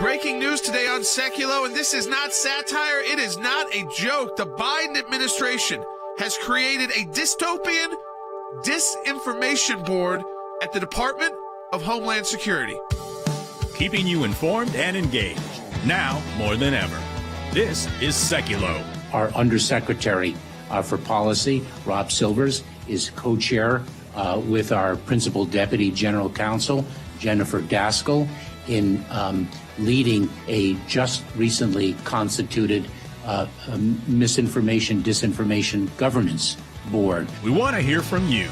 Breaking news today on Sekulow, and this is not satire, it is not a joke. The Biden administration has created a dystopian Disinformation Board at the Department of Homeland Security. Keeping you informed and engaged, now more than ever. This is Sekulow. Our Undersecretary for Policy, Rob Silvers, is co-chair with our Principal Deputy General Counsel, Jennifer Gaskell, in leading a just recently constituted Disinformation Governance Board. We want to hear from you.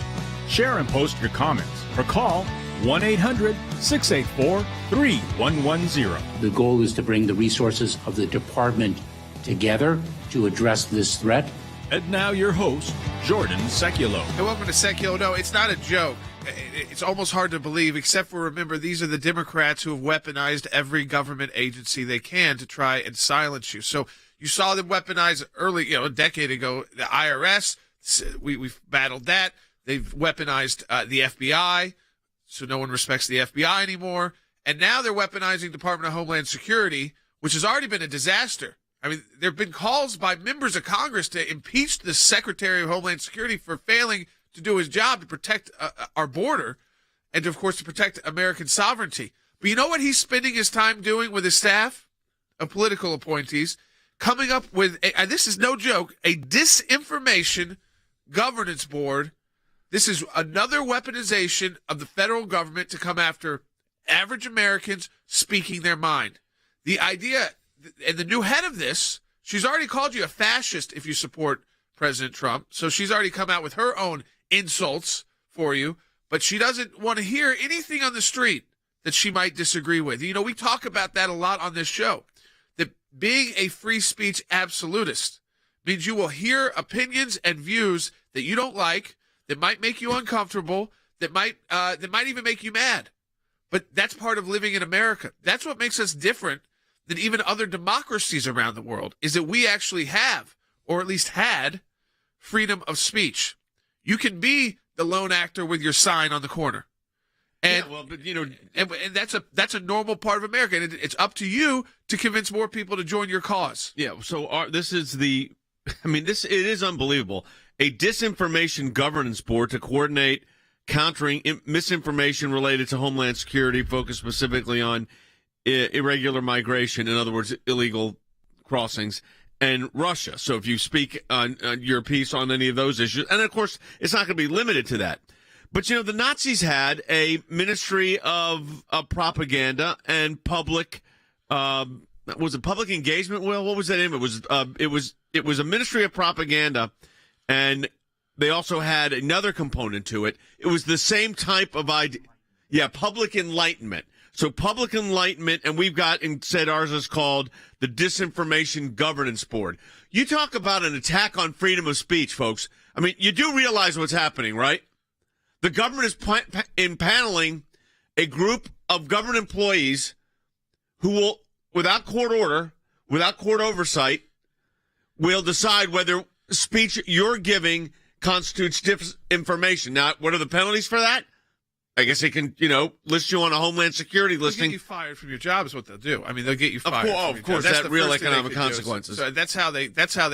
Share and post your comments or call 1-800-684-3110. The goal is to bring the resources of the department together to address this threat. And now your host, Jordan Sekulow. And welcome to Sekulow. No, it's not a joke. It's almost hard to believe, except for remember, these are the Democrats who have weaponized every government agency they can to try and silence you. So you saw them weaponize early, a decade ago, the IRS. We've battled that. They've weaponized the FBI, so no one respects the FBI anymore. And now they're weaponizing Department of Homeland Security, which has already been a disaster. I mean, there have been calls by members of Congress to impeach the Secretary of Homeland Security for failing to do his job to protect our border and, of course, to protect American sovereignty. But you know what he's spending his time doing with his staff of political appointees? Coming up with, and this is no joke, a Disinformation Governance Board. This is another weaponization of the federal government to come after average Americans speaking their mind. The idea, and the new head of this, she's already called you a fascist if you support President Trump. So she's already come out with her own insults for you, but she doesn't want to hear anything on the street that she might disagree with. We talk about that a lot on this show, that being a free speech absolutist means you will hear opinions and views that you don't like, that might make you uncomfortable, that might even make you mad. But that's part of living in America. That's what makes us different than even other democracies around the world, is that we actually have, or at least had, freedom of speech. You can be the lone actor with your sign on the corner. And, and that's a normal part of America. And it's up to you to convince more people to join your cause. Yeah, so it is unbelievable. A Disinformation Governance Board to coordinate countering misinformation related to Homeland Security, focused specifically on irregular migration, in other words, illegal crossings, and Russia. So if you speak on your piece on any of those issues, and of course, it's not going to be limited to that. But, the Nazis had a ministry of propaganda and public, was it public engagement? Well, what was that name? It was a ministry of propaganda, and they also had another component to it. It was the same type of idea. Yeah, public enlightenment. So public enlightenment, and we've got, and said ours is called the Disinformation Governance Board. You talk about an attack on freedom of speech, folks. I mean, you do realize what's happening, right? The government is impaneling a group of government employees who will, without court order, without court oversight, will decide whether speech you're giving constitutes disinformation. Now, what are the penalties for that? I guess they can, list you on a Homeland Security listing. They'll get you fired from your job is what they'll do. I mean, they'll get you fired. Of course, that's real economic consequences. So that's how they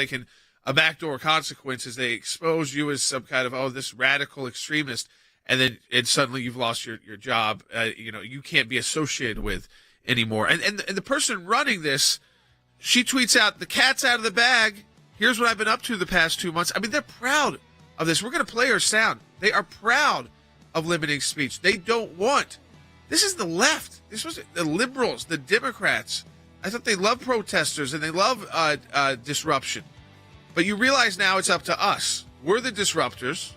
can, a backdoor consequence is they expose you as some kind of, this radical extremist, and then suddenly you've lost your job. You can't be associated with anymore. And the person running this, she tweets out, "The cat's out of the bag. Here's what I've been up to the past 2 months." I mean, they're proud of this. We're going to play her sound. They are proud of limiting speech. They don't want. This is the left. This was the liberals, the Democrats. I thought they love protesters and they love disruption. But you realize now it's up to us. We're the disruptors.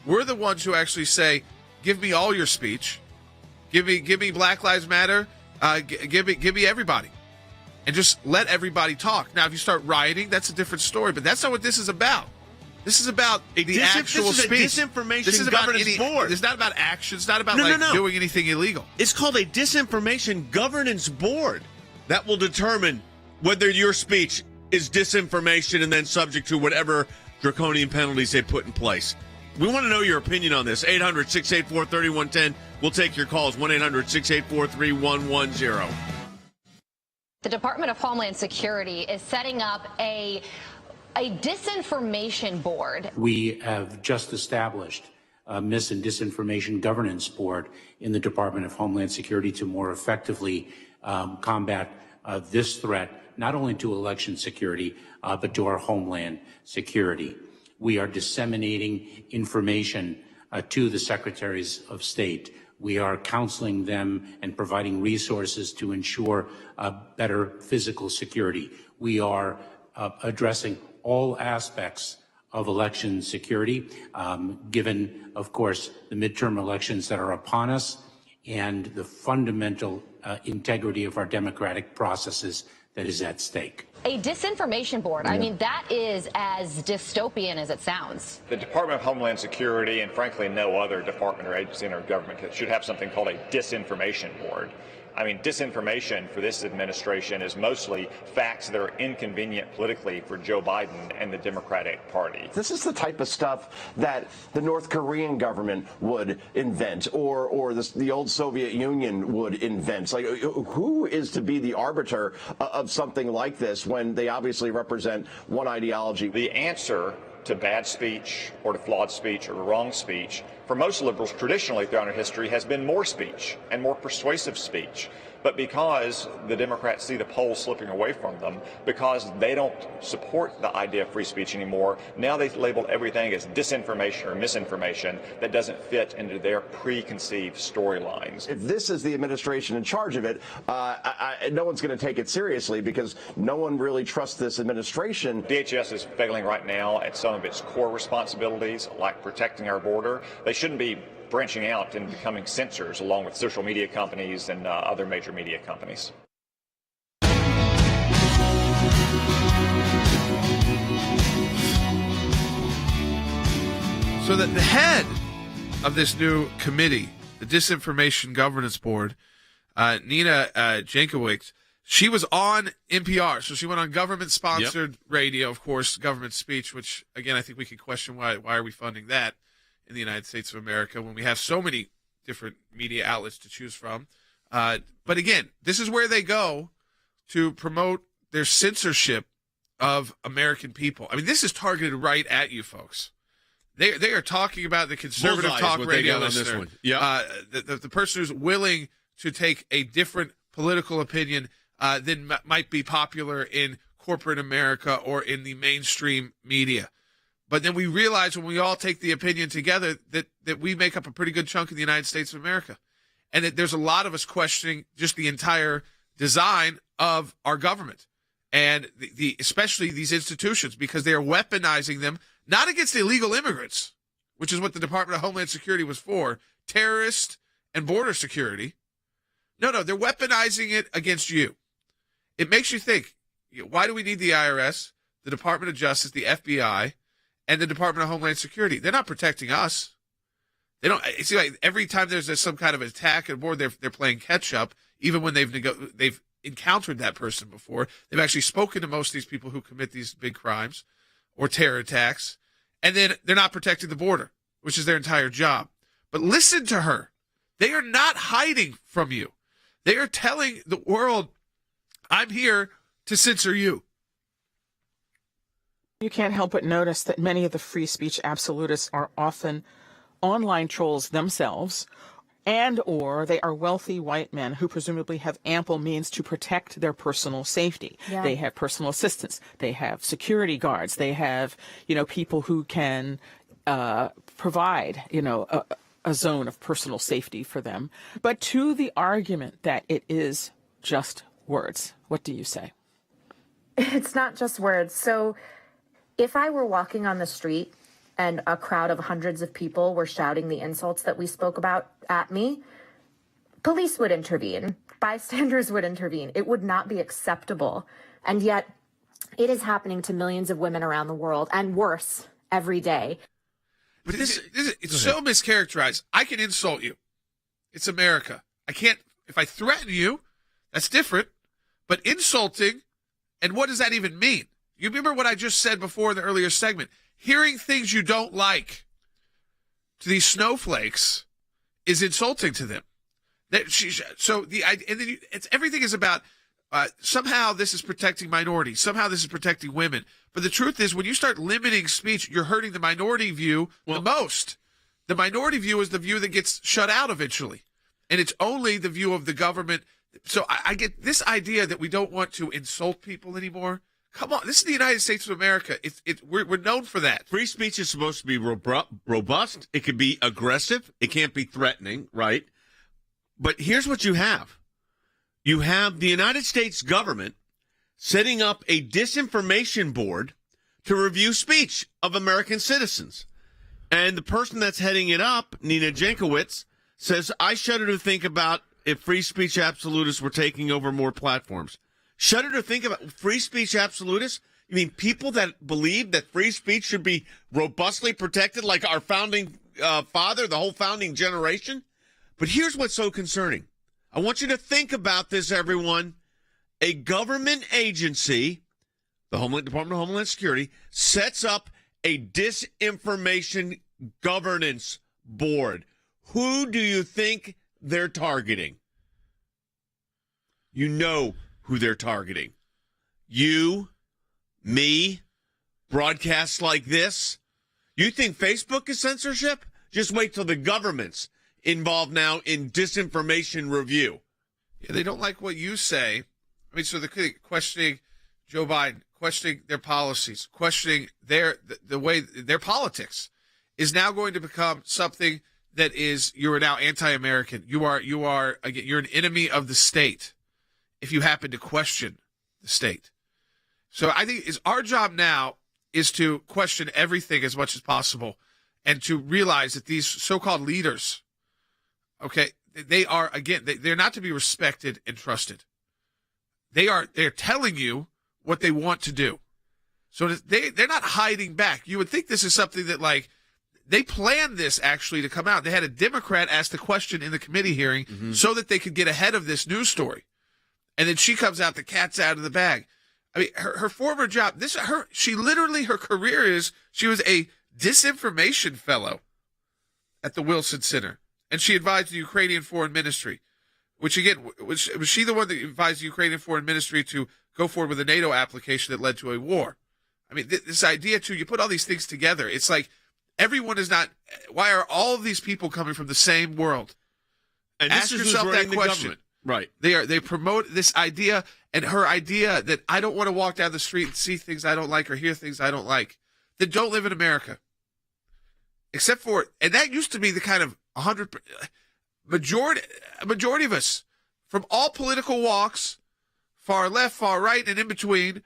We're the ones who actually say, "Give me all your speech. Give me Black Lives Matter. Give me everybody." And just let everybody talk. Now, if you start rioting, that's a different story. But that's not what this is about. This is about the actual speech. This is about Governance Board. It's not about action. It's not about doing anything illegal. It's called a Disinformation Governance Board that will determine whether your speech is disinformation and then subject to whatever draconian penalties they put in place. We want to know your opinion on this. 800-684-3110. We'll take your calls. 1-800-684-3110. The Department of Homeland Security is setting up a disinformation board. We have just established a Mis- and Disinformation Governance Board in the Department of Homeland Security to more effectively combat this threat, not only to election security, but to our homeland security. We are disseminating information to the secretaries of state. We are counseling them and providing resources to ensure better physical security. We are addressing all aspects of election security, given, of course, the midterm elections that are upon us and the fundamental integrity of our democratic processes that is at stake. A disinformation board, I mean, that is as dystopian as it sounds. The Department of Homeland Security, and frankly no other department or agency in our government, should have something called a disinformation board. I mean, disinformation for this administration is mostly facts that are inconvenient politically for Joe Biden and the Democratic Party. This is the type of stuff that the North Korean government would invent, or the old Soviet Union would invent. Like, who is to be the arbiter of something like this when they obviously represent one ideology? The answer to bad speech or to flawed speech or to wrong speech for most liberals traditionally throughout our history has been more speech and more persuasive speech. But because the Democrats see the polls slipping away from them, because they don't support the idea of free speech anymore, now they've labeled everything as disinformation or misinformation that doesn't fit into their preconceived storylines. If this is the administration in charge of it, no one's going to take it seriously because no one really trusts this administration. DHS is failing right now at some of its core responsibilities, like protecting our border. They shouldn't be branching out and becoming censors along with social media companies and other major media companies. So that the head of this new committee, the Disinformation Governance Board, Nina Jankowicz, she was on NPR. So she went on government-sponsored radio, of course, government speech, which, again, I think we could question why are we funding that in the United States of America when we have so many different media outlets to choose from. But again, this is where they go to promote their censorship of American people. I mean, this is targeted right at you folks. They are talking about the conservative talk radio listener. The person who's willing to take a different political opinion than might be popular in corporate America or in the mainstream media. But then we realize when we all take the opinion together that we make up a pretty good chunk of the United States of America. And that there's a lot of us questioning just the entire design of our government and especially these institutions, because they are weaponizing them, not against illegal immigrants, which is what the Department of Homeland Security was for, terrorists and border security. No, they're weaponizing it against you. It makes you think, why do we need the IRS, the Department of Justice, the FBI, and the Department of Homeland Security? They're not protecting us. They don't. It seems like every time there's some kind of attack on board, they're playing catch up. Even when they've encountered that person before, they've actually spoken to most of these people who commit these big crimes or terror attacks, and then they're not protecting the border, which is their entire job. But listen to her. They are not hiding from you. They are telling the world, I'm here to censor you. You can't help but notice that many of the free speech absolutists are often online trolls themselves, and or they are wealthy white men who presumably have ample means to protect their personal safety. Yeah. They have personal assistants. They have security guards. They have, people who can provide, a zone of personal safety for them. But to the argument that it is just words, what do you say? It's not just words. So if I were walking on the street and a crowd of hundreds of people were shouting the insults that we spoke about at me, police would intervene. Bystanders would intervene. It would not be acceptable. And yet it is happening to millions of women around the world, and worse, every day. But it's so mischaracterized. I can insult you. It's America. I can't, if I threaten you, that's different. But insulting, and what does that even mean? You remember what I just said before in the earlier segment? Hearing things you don't like to these snowflakes is insulting to them. Everything is about somehow this is protecting minorities. Somehow this is protecting women. But the truth is, when you start limiting speech, you're hurting the minority view the most. The minority view is the view that gets shut out eventually. And it's only the view of the government. So I get this idea that we don't want to insult people anymore. Come on, this is the United States of America. We're known for that. Free speech is supposed to be robust. It can be aggressive. It can't be threatening, right? But here's what you have. You have the United States government setting up a disinformation board to review speech of American citizens. And the person that's heading it up, Nina Jankowicz, says, I shudder to think about if free speech absolutists were taking over more platforms. Shudder to think about free speech absolutists? You mean people that believe that free speech should be robustly protected like our founding father, the whole founding generation? But here's what's so concerning. I want you to think about this, everyone. A government agency, the Department of Homeland Security, sets up a Disinformation Governance Board. Who do you think they're targeting? You know who they're targeting. You, me, broadcasts like this. You think Facebook is censorship? Just wait till the government's involved now in disinformation review. Yeah, they don't like what you say. I mean, so they're questioning Joe Biden, questioning their policies, questioning the way their politics is now going to become something that is, you are now anti-American. You're an enemy of the state if you happen to question the state. So I think our job now is to question everything as much as possible and to realize that these so-called leaders, okay, they're not to be respected and trusted. They're telling you what they want to do. So they're not hiding back. You would think this is something that, like, they planned this actually to come out. They had a Democrat ask the question in the committee hearing so that they could get ahead of this news story. And then she comes out, the cat's out of the bag. I mean, her former job, her career is, she was a disinformation fellow at the Wilson Center. And she advised the Ukrainian Foreign Ministry, which again, was she the one that advised the Ukrainian Foreign Ministry to go forward with a NATO application that led to a war? I mean, this idea too, you put all these things together. It's like everyone is not, why are all of these people coming from the same world? And ask yourself that question. Right. They promote this idea, and her idea that I don't want to walk down the street and see things I don't like or hear things I don't like, that don't live in America. Except for, and that used to be the kind of majority of us from all political walks, far left, far right, and in between,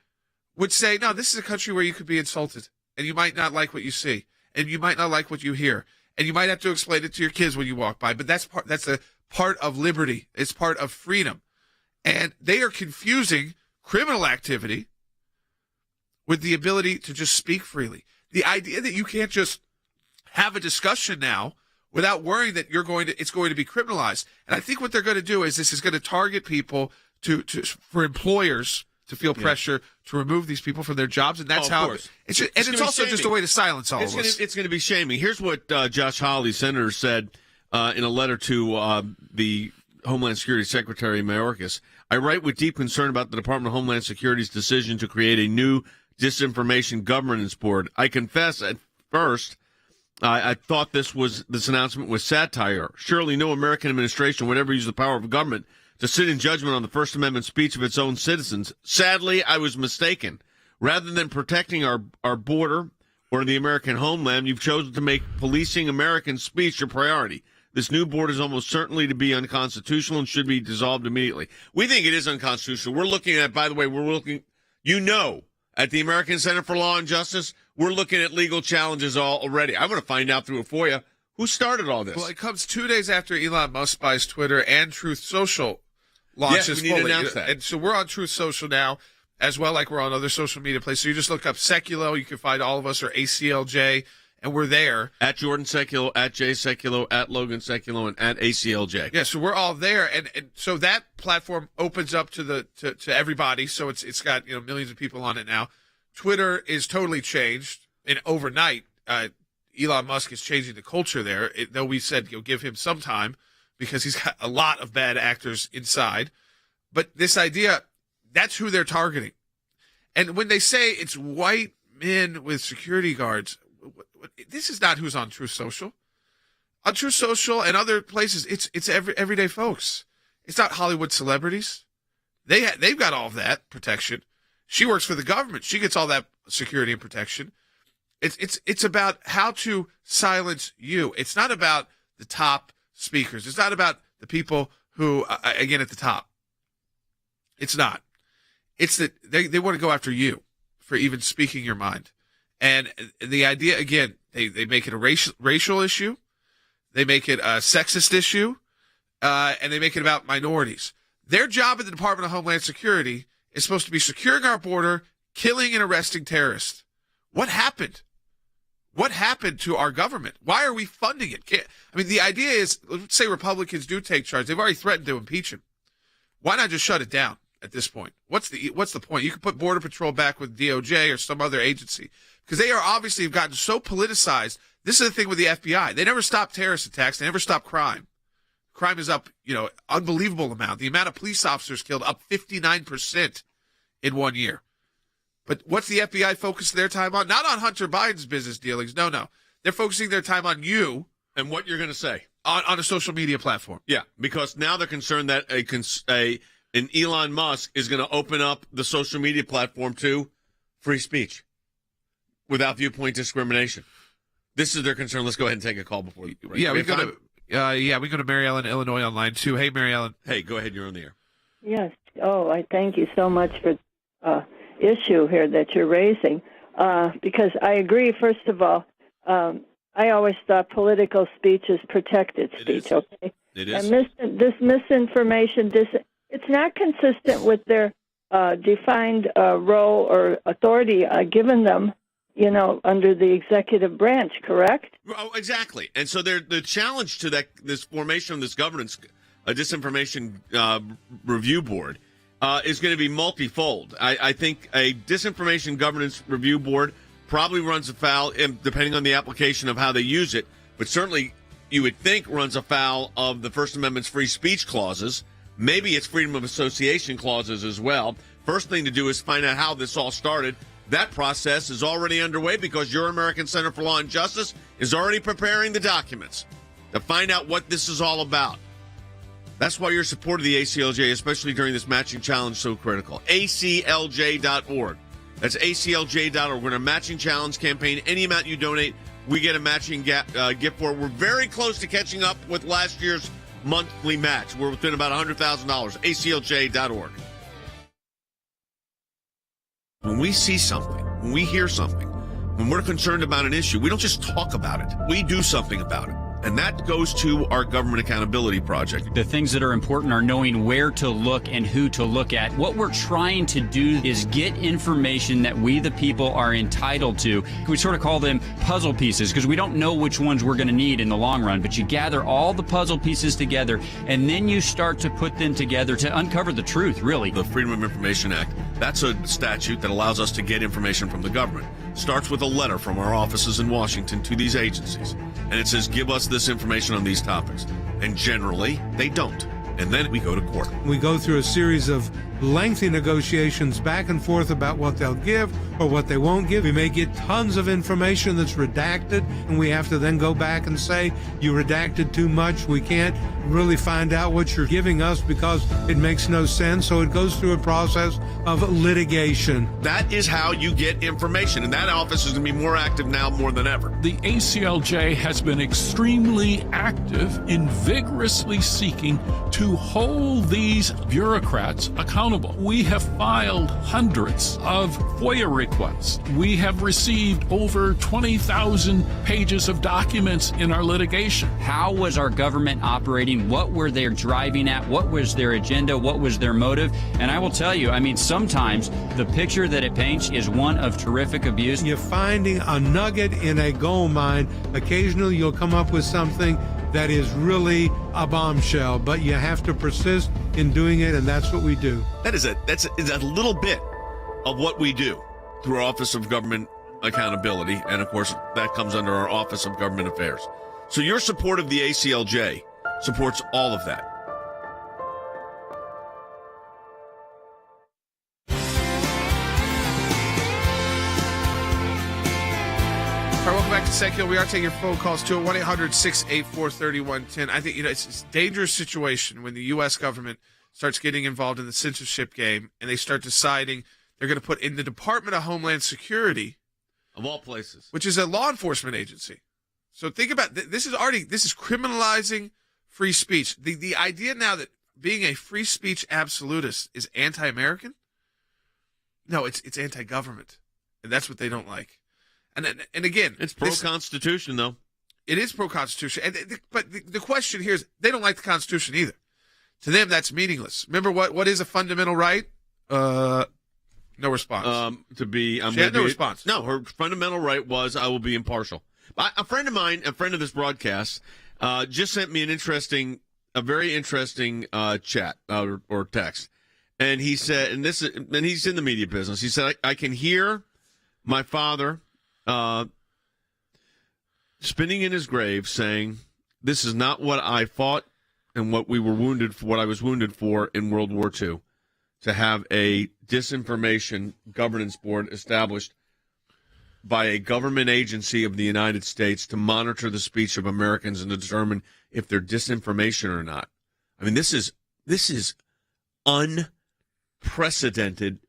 would say, no, this is a country where you could be insulted, and you might not like what you see, and you might not like what you hear, and you might have to explain it to your kids when you walk by, but that's a part of liberty. It's part of freedom. And they are confusing criminal activity with the ability to just speak freely. The idea that you can't just have a discussion now without worrying that it's going to be criminalized. And I think what they're going to do is this is going to target people for employers to feel pressure to remove these people from their jobs, and that's how it's also just a way to silence all of us. It's going to be shaming. Here's what Josh Hawley, senator, said in a letter to the Homeland Security Secretary Mayorkas. I write with deep concern about the Department of Homeland Security's decision to create a new Disinformation Governance Board. I confess at first I thought this announcement was satire. Surely no American administration would ever use the power of government to sit in judgment on the First Amendment speech of its own citizens. Sadly, I was mistaken. Rather than protecting our border or the American homeland, you've chosen to make policing American speech your priority. This new board is almost certainly to be unconstitutional and should be dissolved immediately. We think it is unconstitutional. We're looking at, by the way, at the American Center for Law and Justice, we're looking at legal challenges already. I'm going to find out through a FOIA who started all this. Well, it comes 2 days after Elon Musk buys Twitter and Truth Social launches yes, we need fully. To announce that. And so we're on Truth Social now, as well, like we're on other social media places. So you just look up Sekulow. You can find all of us, or ACLJ, and we're there. At Jordan Sekulow, at Jay Sekulow, at Logan Sekulow, and at ACLJ. Yeah, so we're all there, and so that platform opens up to everybody. So it's got millions of people on it now. Twitter is totally changed, and overnight, Elon Musk is changing the culture there. Though we said give him some time because he's got a lot of bad actors inside. But this idea, That's who they're targeting. And when they say it's white men with security guards, this is not who's on Truth Social. On Truth Social and other places, it's everyday folks. It's not Hollywood celebrities. They've got all of that protection. She works for the government. She gets all that security and protection. It's about how to silence you. It's not about the top speakers. It's not about the people who, again, at the top. It's not. It's that they want to go after you for even speaking your mind. And the idea, again, they make it a racial issue. They make it a sexist issue. And they make it about minorities. Their job at the Department of Homeland Security is supposed to be securing our border, killing and arresting terrorists. What happened? What happened to our government? Why are we funding it? I mean, the idea is, let's say Republicans do take charge. They've already threatened to impeach him. Why not just shut it down at this point? What's the point? You could put Border Patrol back with DOJ or some other agency, because they are obviously have gotten so politicized. This is the thing with the FBI. They never stop terrorist attacks. They never stop crime. Crime is up, unbelievable amount. The amount of police officers killed up 59% in 1 year. But what's the FBI focus their time on? Not on Hunter Biden's business dealings. No. They're focusing their time on you. And what you're going to say. On a social media platform. Yeah, because now they're concerned that an Elon Musk is going to open up the social media platform to free speech without viewpoint discrimination. This is their concern. Let's go ahead and take a call before you. Right? Yeah, we go to Mary Ellen, Illinois on line 2. Hey, Mary Ellen. Hey, go ahead. You're on the air. Yes. Oh, I thank you so much for issue here that you're raising, because I agree. First of all, I always thought political speech is protected speech. Okay. It is. And this misinformation, it's not consistent with their defined role or authority given them, under the executive branch, correct? Oh, exactly. And so the challenge to this formation of this governance, Disinformation Review Board, is going to be multifold. I think a Disinformation Governance Review Board probably runs afoul, depending on the application of how they use it, but certainly you would think runs afoul of the First Amendment's free speech clauses. Maybe it's freedom of association clauses as well. First thing to do is find out how this all started. That process is already underway because your American Center for Law and Justice is already preparing the documents to find out what this is all about. That's why your support of the ACLJ, especially during this matching challenge, is so critical. ACLJ.org. That's ACLJ.org. We're in a matching challenge campaign. Any amount you donate, we get a matching gift for it. We're very close to catching up with last year's monthly match. We're within about $100,000. ACLJ.org. When we see something, when we hear something, when we're concerned about an issue, we don't just talk about it. We do something about it. And that goes to our Government Accountability Project. The things that are important are knowing where to look and who to look at. What we're trying to do is get information that we, the people, are entitled to. We sort of call them puzzle pieces because we don't know which ones we're going to need in the long run. But you gather all the puzzle pieces together, and then you start to put them together to uncover the truth, really. The Freedom of Information Act, that's a statute that allows us to get information from the government. Starts with a letter from our offices in Washington to these agencies. And it says, give us this information on these topics. And generally, they don't. And then we go to court. We go through a series of lengthy negotiations back and forth about what they'll give or what they won't give. We may get tons of information that's redacted, and we have to then go back and say, you redacted too much. We can't really find out what you're giving us because it makes no sense. So it goes through a process of litigation. That is how you get information, and that office is going to be more active now more than ever. The ACLJ has been extremely active in vigorously seeking to hold these bureaucrats accountable. We have filed hundreds of FOIA requests. We have received over 20,000 pages of documents in our litigation. How was our government operating? What were they driving at? What was their agenda? What was their motive? And I will tell you, sometimes the picture that it paints is one of terrific abuse. You're finding a nugget in a gold mine. Occasionally you'll come up with something that is really a bombshell, but you have to persist in doing it, and that's what we do. That's a little bit of what we do through our Office of Government Accountability, and of course that comes under our Office of Government Affairs. So your support of the ACLJ supports all of that. Sekulow. We are taking your phone calls to 1-800-684-3110. I think, it's a dangerous situation when the U.S. government starts getting involved in the censorship game and they start deciding they're going to put in the Department of Homeland Security, of all places, which is a law enforcement agency. So think about this is criminalizing free speech. The idea now that being a free speech absolutist is anti-American? No, it's anti-government, and that's what they don't like. And again, it's pro-Constitution, though. It is pro-Constitution, but the question here is they don't like the Constitution either. To them, that's meaningless. Remember what is a fundamental right? No response. She had no response. No, her fundamental right was I will be impartial. A friend of mine, a friend of this broadcast, just sent me a very interesting chat or text, and he said, and he's in the media business. He said, I can hear my father spinning in his grave, saying, "This is not what I fought and what I was wounded for in World War II, to have a Disinformation Governance Board established by a government agency of the United States to monitor the speech of Americans and to determine if they're disinformation or not." I mean, this is unprecedented.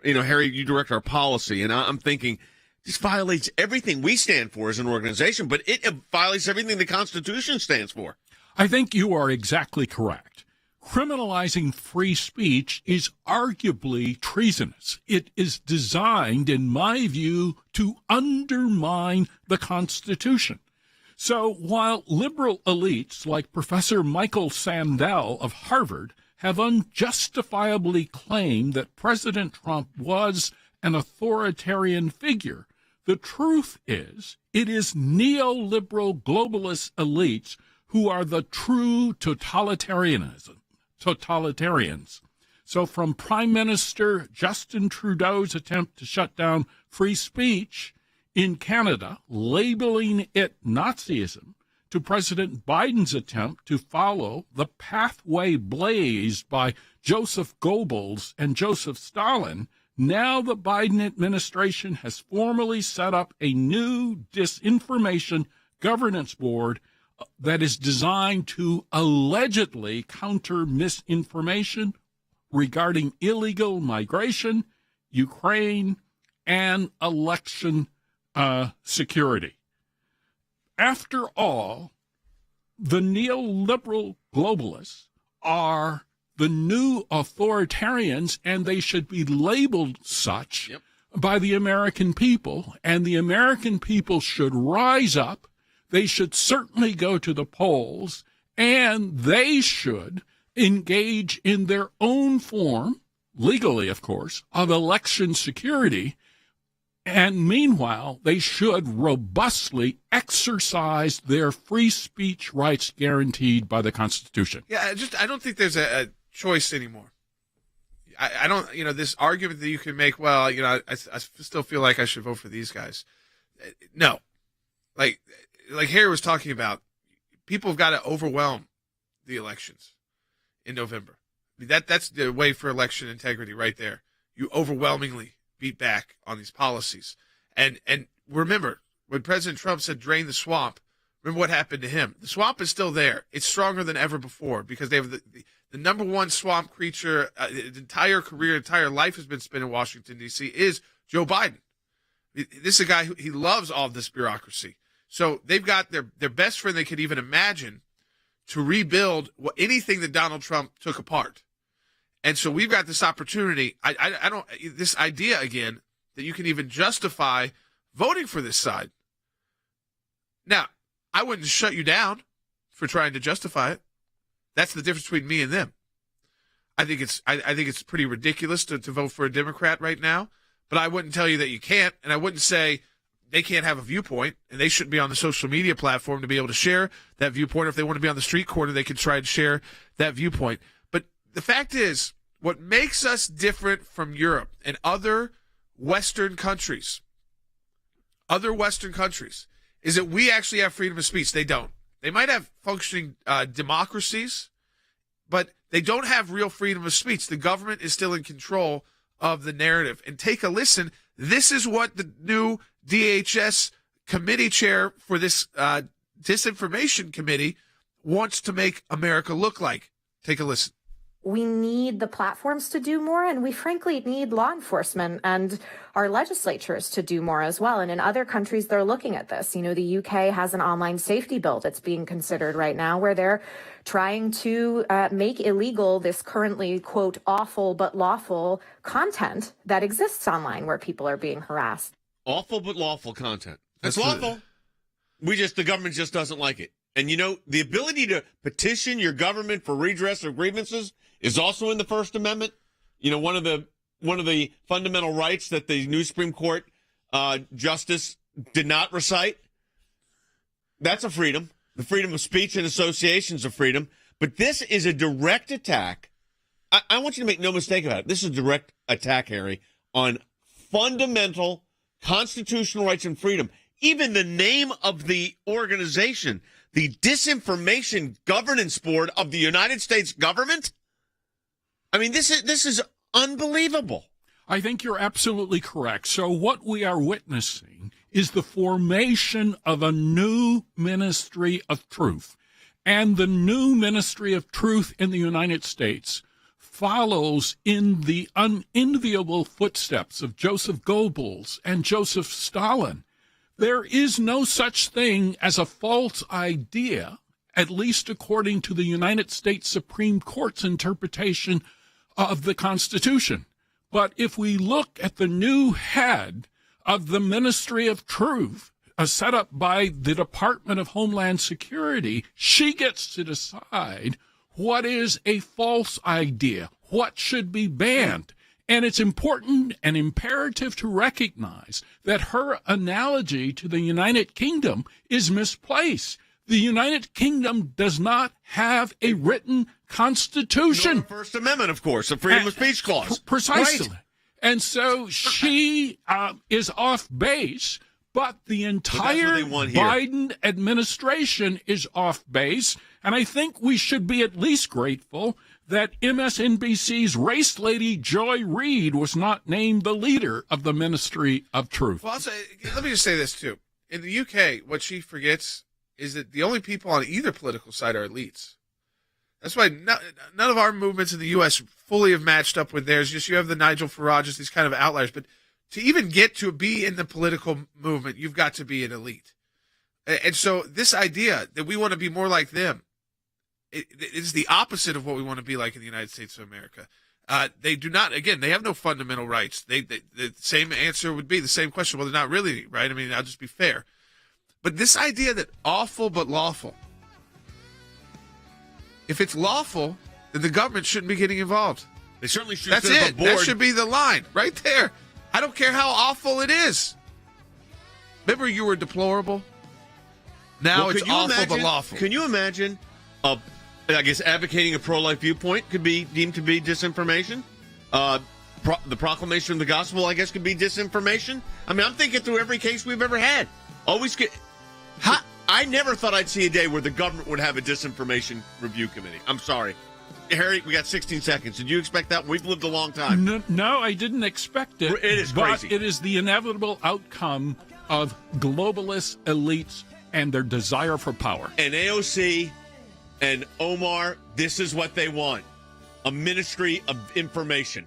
Harry, you direct our policy, and I'm thinking this violates everything we stand for as an organization, but it violates everything the Constitution stands for. I think you are exactly correct. Criminalizing free speech is arguably treasonous. It is designed, in my view, to undermine the Constitution. So while liberal elites like Professor Michael Sandel of Harvard have unjustifiably claimed that President Trump was an authoritarian figure, the truth is it is neoliberal globalist elites who are the true totalitarians. So from Prime Minister Justin Trudeau's attempt to shut down free speech in Canada, labeling it Nazism, to President Biden's attempt to follow the pathway blazed by Joseph Goebbels and Joseph Stalin, now the Biden administration has formally set up a new Disinformation Governance Board that is designed to allegedly counter misinformation regarding illegal migration, Ukraine, and election security. After all, the neoliberal globalists are the new authoritarians, and they should be labeled such by the American people, and the American people should rise up. They should certainly go to the polls, and they should engage in their own form, legally, of course, of election security. And meanwhile, they should robustly exercise their free speech rights guaranteed by the Constitution. Yeah, I don't think there's a choice anymore. I don't, this argument that you can make, well, I still feel like I should vote for these guys. No. Like Harry was talking about, people have got to overwhelm the elections in November. I mean, that's the way for election integrity right there. You overwhelmingly beat back on these policies. And remember, when President Trump said drain the swamp, remember what happened to him. The swamp is still there. It's stronger than ever before because they have the number one swamp creature, entire career, entire life has been spent in Washington, D.C., is Joe Biden. This is a guy he loves all of this bureaucracy. So they've got their best friend they could even imagine to rebuild anything that Donald Trump took apart. And so we've got this opportunity. I don't, this idea again that you can even justify voting for this side. Now, I wouldn't shut you down for trying to justify it. That's the difference between me and them. I think it's pretty ridiculous to vote for a Democrat right now, but I wouldn't tell you that you can't, and I wouldn't say they can't have a viewpoint, and they shouldn't be on the social media platform to be able to share that viewpoint. If they want to be on the street corner, they can try and share that viewpoint. But the fact is, what makes us different from Europe and other Western countries, is that we actually have freedom of speech. They don't. They might have functioning democracies, but they don't have real freedom of speech. The government is still in control of the narrative. And take a listen. This is what the new DHS committee chair for this disinformation committee wants to make America look like. Take a listen. We need the platforms to do more, and we frankly need law enforcement and our legislatures to do more as well. And in other countries, they're looking at this. You know, the UK has an online safety bill that's being considered right now where they're trying to make illegal this currently, quote, awful but lawful content that exists online where people are being harassed. Awful but lawful content. It's lawful. The government just doesn't like it. And, you know, the ability to petition your government for redress of grievances is also in the First Amendment. You know, one of the fundamental rights that the new Supreme Court justice did not recite. That's a freedom. The freedom of speech and association is a freedom. But this is a direct attack. I want you to make no mistake about it. This is a direct attack, Harry, on fundamental constitutional rights and freedom. Even the name of the organization, the Disinformation Governance Board of the United States government. I mean, this is unbelievable. I think you're absolutely correct. So what we are witnessing is the formation of a new ministry of truth. And the new ministry of truth in the United States follows in the unenviable footsteps of Joseph Goebbels and Joseph Stalin. There is no such thing as a false idea, at least according to the United States Supreme Court's interpretation of the Constitution. But if we look at the new head of the Ministry of Truth, set up by the Department of Homeland Security, she gets to decide what is a false idea, what should be banned. And it's important and imperative to recognize that her analogy to the United Kingdom is misplaced. The United Kingdom does not have a written constitution. Nor the First Amendment, of course, a freedom of speech clause. Precisely. Right. And so she is off base, but the entire Biden administration is off base. And I think we should be at least grateful that MSNBC's race lady Joy Reid was not named the leader of the Ministry of Truth. Well, let me just say this, too. In the UK, what she forgets is that the only people on either political side are elites. That's why none of our movements in the U.S. fully have matched up with theirs. Just you have the Nigel Farages, these kind of outliers. But to even get to be in the political movement, you've got to be an elite. And so this idea that we want to be more like them, it is the opposite of what we want to be like in the United States of America. They do not, again, they have no fundamental rights. The same answer would be the same question. Well, they're not really, right? I mean, I'll just be fair. But this idea that awful but lawful, if it's lawful, then the government shouldn't be getting involed. They certainly should. That's it. That should be the line right there. I don't care how awful it is. Remember you were deplorable? Now it's awful but lawful. Can you imagine, I guess, advocating a pro-life viewpoint could be deemed to be disinformation? The proclamation of the gospel, I guess, could be disinformation? I mean, I'm thinking through every case we've ever had. I never thought I'd see a day where the government would have a disinformation review committee. I'm sorry. Harry, we got 16 seconds. Did you expect that? We've lived a long time. No, I didn't expect it. It is crazy. But it is the inevitable outcome of globalist elites and their desire for power. And AOC and Omar, this is what they want. A ministry of information.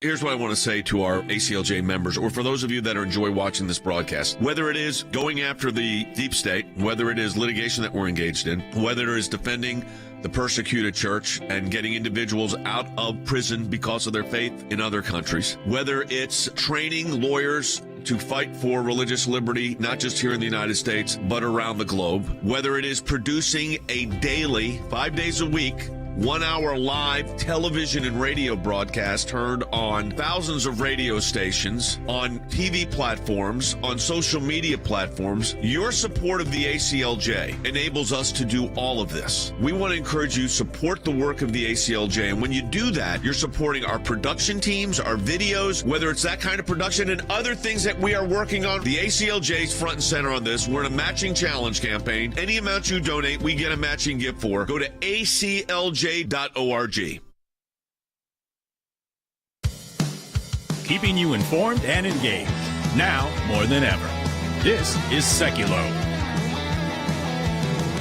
Here's what I want to say to our ACLJ members, or for those of you that enjoy watching this broadcast. Whether it is going after the deep state, whether it is litigation that we're engaged in, whether it is defending the persecuted church and getting individuals out of prison because of their faith in other countries, whether it's training lawyers to fight for religious liberty, not just here in the United States, but around the globe, whether it is producing a daily, 5 days a week, 1 hour live television and radio broadcast heard on thousands of radio stations, on TV platforms, on social media platforms. Your support of the ACLJ enables us to do all of this. We want to encourage you to support the work of the ACLJ. And when you do that, you're supporting our production teams, our videos, whether it's that kind of production and other things that we are working on. The ACLJ is front and center on this. We're in a matching challenge campaign. Any amount you donate, we get a matching gift for. Go to ACLJ.org. Keeping you informed and engaged, now more than ever. This is Sekulow.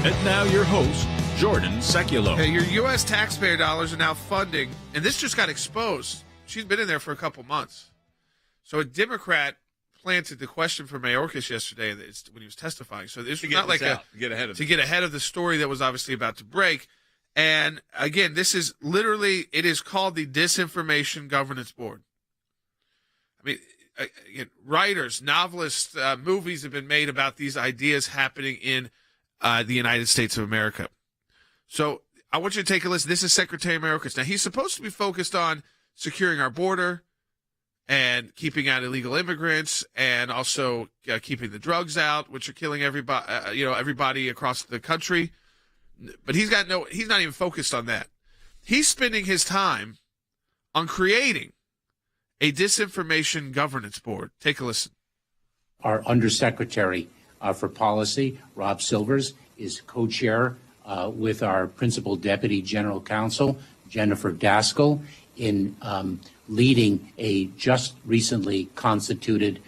And now your host, Jordan Sekulow. Hey, your U.S. taxpayer dollars are now funding, and this just got exposed. She's been in there for a couple months. So a Democrat planted the question for Mayorkas yesterday when he was testifying. So this was not like to get ahead of the story that was obviously about to break. And again, this is literally, it is called the Disinformation Governance Board. I mean, again, writers, novelists, movies have been made about these ideas happening in the United States of America. So I want you to take a listen. This is Secretary Mayorkas. Now, he's supposed to be focused on securing our border and keeping out illegal immigrants, and also keeping the drugs out, which are killing everybody, everybody across the country. But he's not even focused on that. He's spending his time on creating a Disinformation Governance Board. Take a listen. Our Undersecretary for Policy, Rob Silvers, is co-chair with our Principal Deputy General Counsel, Jennifer Daskal, in leading a just recently constituted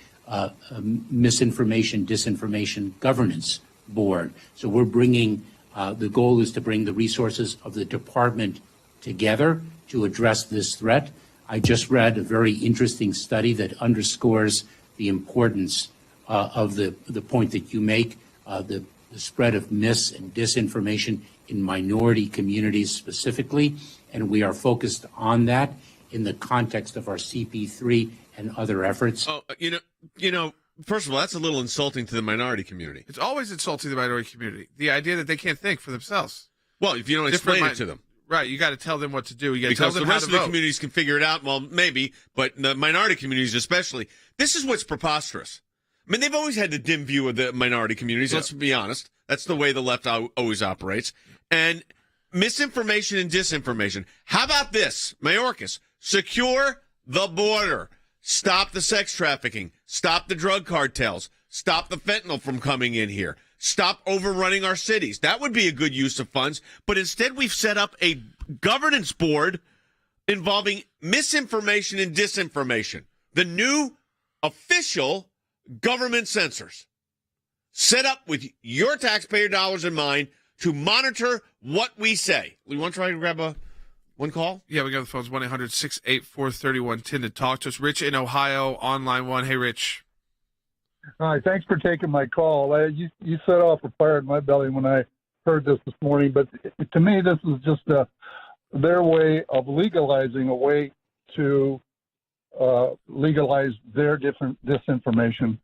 Misinformation, Disinformation Governance Board. So we're bringing, the goal is to bring the resources of the department together to address this threat. I just read a very interesting study that underscores the importance of the point that you make, the spread of mis and disinformation in minority communities specifically, and we are focused on that in the context of our CP3 and other efforts. Oh, first of all, that's a little insulting to the minority community. It's always insulting to the minority community. The idea that they can't think for themselves. Well, if you don't explain it to them. Right, you got to tell them what to do. You got to tell them the rest how of to the vote. communities can figure it out. Well, maybe, but the minority communities especially. This is what's preposterous. I mean, they've always had the dim view of the minority communities. Let's be honest. That's the way the left always operates. And misinformation and disinformation. How about this, Mayorkas? Secure the border. Stop the sex trafficking. Stop the drug cartels. Stop the fentanyl from coming in here. Stop overrunning our cities. That would be a good use of funds. But instead, we've set up a governance board involving misinformation and disinformation. The new official government censors. Set up with your taxpayer dollars in mind to monitor what we say. We want to try to grab one call? Yeah, we got the phones, 1-800-684-3110 to talk to us. Rich in Ohio, on line one. Hey, Rich. Hi, thanks for taking my call. You set off a fire in my belly when I heard this morning, but to me this is just their way of legalizing a way to legalize their disinformation.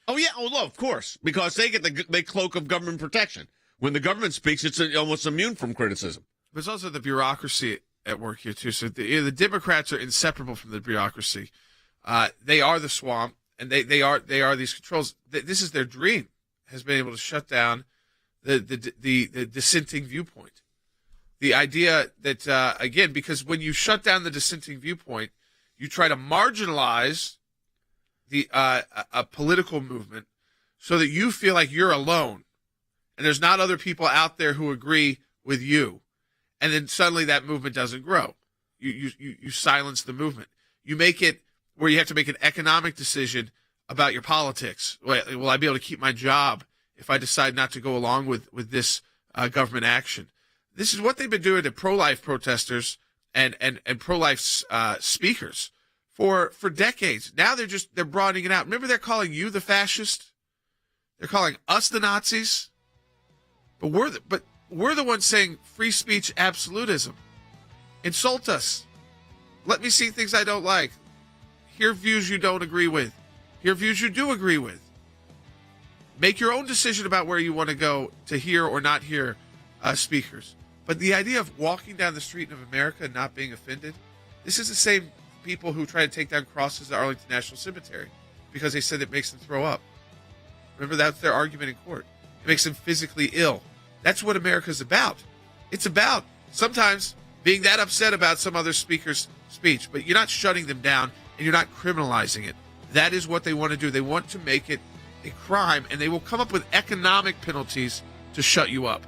Oh, yeah, of course, because they get the cloak of government protection. When the government speaks, it's almost immune from criticism. There's also the bureaucracy at work here, too. So the Democrats are inseparable from the bureaucracy. They are the swamp. And they are these controls. This is their dream, has been able to shut down the dissenting viewpoint. The idea that again, because when you shut down the dissenting viewpoint, you try to marginalize a political movement so that you feel like you're alone, and there's not other people out there who agree with you, and then suddenly that movement doesn't grow. You silence the movement. You make it where you have to make an economic decision about your politics. Will I be able to keep my job if I decide not to go along with this government action? This is what they've been doing to pro-life protesters and pro-life speakers for decades. Now they're broadening it out. Remember, they're calling you the fascist. They're calling us the Nazis. But we're the ones saying free speech absolutism. Insult us. Let me see things I don't like. Hear views you don't agree with. Hear views you do agree with. Make your own decision about where you want to go to hear or not hear speakers. But the idea of walking down the street of America and not being offended, this is the same people who try to take down crosses at Arlington National Cemetery because they said it makes them throw up. Remember, that's their argument in court. It makes them physically ill. That's what America's about. It's about sometimes being that upset about some other speaker's speech, but you're not shutting them down and you're not criminalizing it. That is what they want to do. They want to make it a crime, and they will come up with economic penalties to shut you up.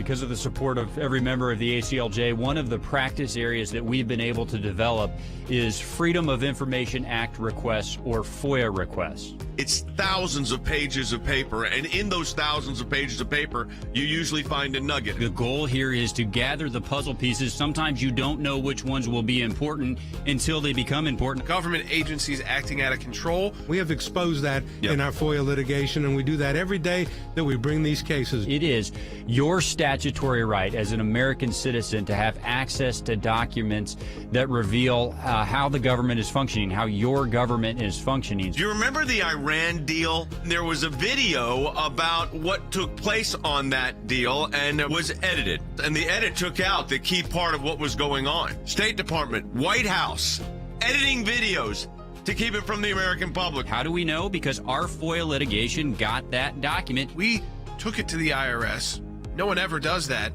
because of the support of every member of the ACLJ, one of the practice areas that we've been able to develop is Freedom of Information Act requests, or FOIA requests. It's thousands of pages of paper, and in those thousands of pages of paper, you usually find a nugget. The goal here is to gather the puzzle pieces. Sometimes you don't know which ones will be important until they become important. Government agencies acting out of control. We have exposed that in our FOIA litigation, and we do that every day that we bring these cases. It is your statutory right as an American citizen to have access to documents that reveal how the government is functioning, how your government is functioning. Do you remember the Iran deal? There was a video about what took place on that deal, and it was edited. And the edit took out the key part of what was going on. State Department, White House, editing videos to keep it from the American public. How do we know? Because our FOIA litigation got that document. We took it to the IRS. No one ever does that.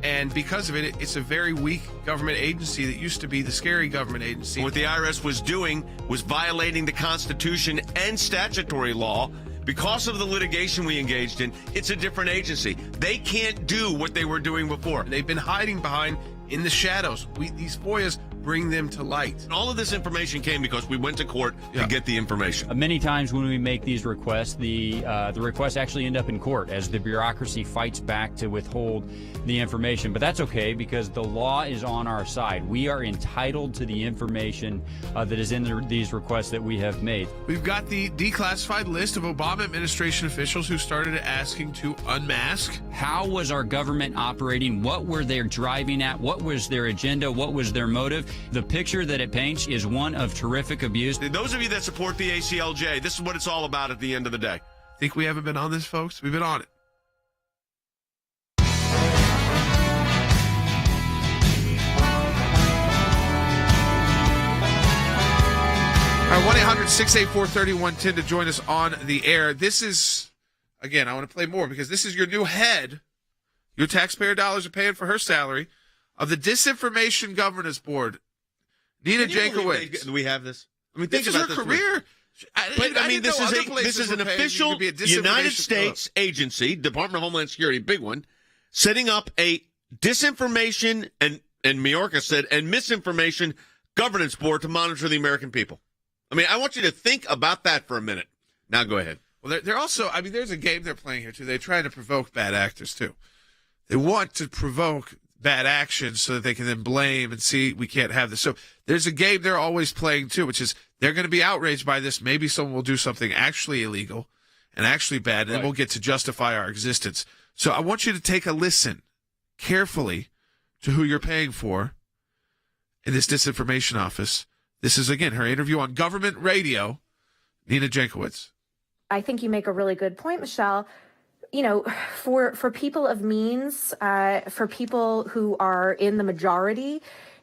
And because of it, it's a very weak government agency that used to be the scary government agency. What the IRS was doing was violating the Constitution and statutory law. Because of the litigation we engaged in, it's a different agency. They can't do what they were doing before. They've been hiding behind in the shadows. These FOIAs bring them to light. And all of this information came because we went to court to get the information. Many times when we make these requests, the requests actually end up in court as the bureaucracy fights back to withhold the information. But that's okay, because the law is on our side. We are entitled to the information that is in these requests that we have made. We've got the declassified list of Obama administration officials who started asking to unmask. How was our government operating? What were they driving at? What was their agenda? What was their motive? The picture that it paints is one of terrific abuse. Those of you that support the ACLJ, this is what it's all about at the end of the day. Think we haven't been on this, folks? We've been on it. All right, 1-800-684-3110 to join us on the air. This is, again, I want to play more because this is your new head. Your taxpayer dollars are paying for her salary, of the Disinformation Governance Board. Nina Jankowicz. Do we have this? I mean, this is her career. This is an official United States agency, Department of Homeland Security, big one, setting up a disinformation and Mayorkas said and misinformation governance board to monitor the American people. I mean, I want you to think about that for a minute. Now go ahead. Well, they're also, I mean, there's a game they're playing here too. They're trying to provoke bad actors too. They want to provoke bad action so that they can then blame and see we can't have this. So there's a game they're always playing too, which is they're going to be outraged by this. Maybe someone will do something actually illegal and actually bad, and then we'll get to justify our existence. So I want you to take a listen carefully to who you're paying for in this disinformation office. This is, again, her interview on government radio, Nina Jankowicz. I think you make a really good point, Michelle. You know, for people of means, for people who are in the majority,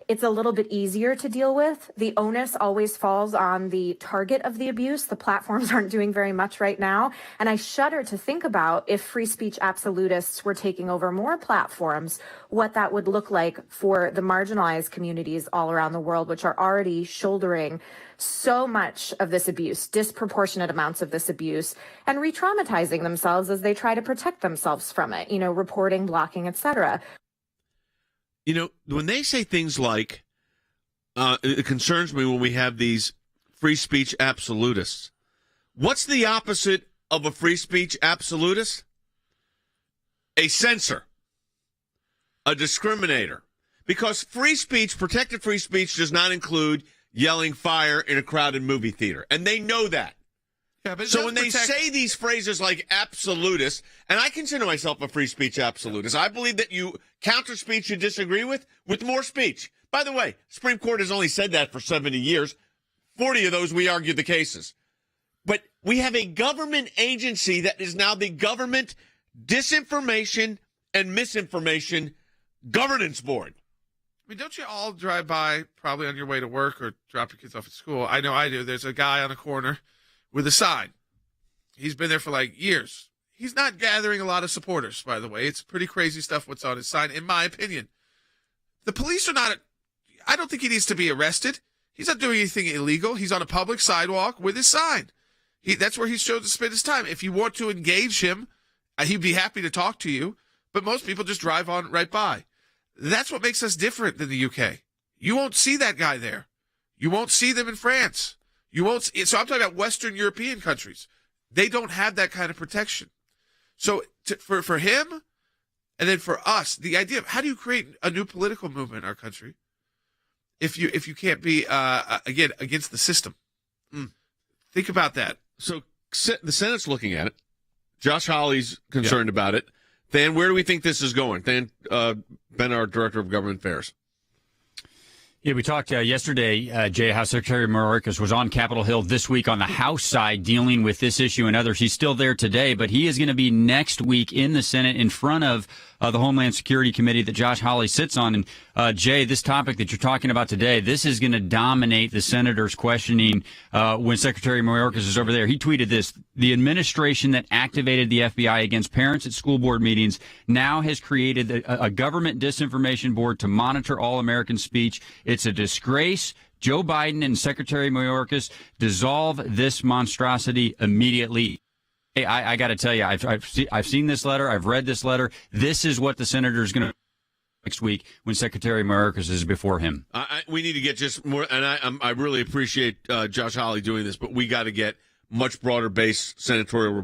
it's a little bit easier to deal with. The onus always falls on the target of the abuse. The platforms aren't doing very much right now. And I shudder to think about if free speech absolutists were taking over more platforms, what that would look like for the marginalized communities all around the world, which are already shouldering so much of this abuse, disproportionate amounts of this abuse, and re-traumatizing themselves as they try to protect themselves from it, you know, reporting, blocking, etc. You know, when they say things like, it concerns me when we have these free speech absolutists. What's the opposite of a free speech absolutist? A censor, a discriminator. Because free speech, protected free speech, does not include yelling fire in a crowded movie theater. And they know that. Yeah, but so when they say these phrases like absolutist, and I consider myself a free speech absolutist, I believe that you counter speech you disagree with more speech. By the way, Supreme Court has only said that for 70 years. 40 of those we argued the cases. But we have a government agency that is now the Government Disinformation and Misinformation Governance Board. I mean, don't you all drive by probably on your way to work or drop your kids off at school? I know I do. There's a guy on the corner with a sign. He's been there for like years. He's not gathering a lot of supporters, by the way. It's pretty crazy stuff what's on his sign, in my opinion. The police are not, I don't think he needs to be arrested. He's not doing anything illegal. He's on a public sidewalk with his sign. That's where he's chosen to spend his time. If you want to engage him, he'd be happy to talk to you. but most people just drive on right by. That's what makes us different than the UK. You won't see that guy there. You won't see them in France. You won't. So I'm talking about Western European countries. They don't have that kind of protection. So for him, and then for us, the idea of how do you create a new political movement in our country if you can't be again against the system? Think about that. So the Senate's looking at it. Josh Hawley's concerned about it. Then where do we think this is going? Dan, Ben, our Director of Government Affairs. Yeah, we talked yesterday, Jay, House Secretary Mayorkas was on Capitol Hill this week on the House side dealing with this issue and others. He's still there today, but he is going to be next week in the Senate in front of the Homeland Security Committee that Josh Hawley sits on. And Jay, this topic that you're talking about today, this is going to dominate the senators' questioning when Secretary Mayorkas is over there. He tweeted this: the administration that activated the FBI against parents at school board meetings now has created a government disinformation board to monitor all American speech. It's a disgrace. Joe Biden and Secretary Mayorkas dissolve this monstrosity immediately. Hey, I got to tell you, I've seen this letter. I've read this letter. This is what the senator is going to next week when Secretary Mayorkas is before him. We need to get just more, and I really appreciate Josh Hawley doing this, but we got to get much broader base senatorial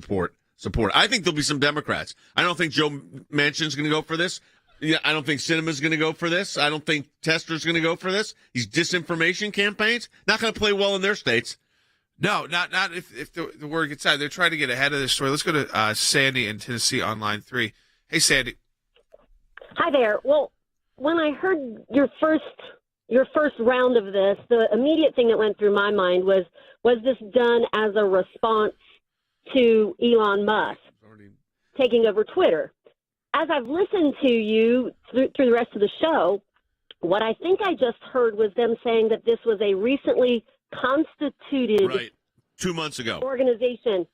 support. I think there'll be some Democrats. I don't think Joe Manchin's going to go for this. Yeah, I don't think Sinema's going to go for this. I don't think Tester's going to go for this. These disinformation campaigns, not going to play well in their states. No, not if the word gets out. They're trying to get ahead of this story. Let's go to Sandy in Tennessee on line 3. Hey, Sandy. Hi there. Well, when I heard your first round of this, the immediate thing that went through my mind was this done as a response to Elon Musk taking over Twitter? As I've listened to you through the rest of the show, what I think I just heard was them saying that this was a recently constituted 2 months ago organization.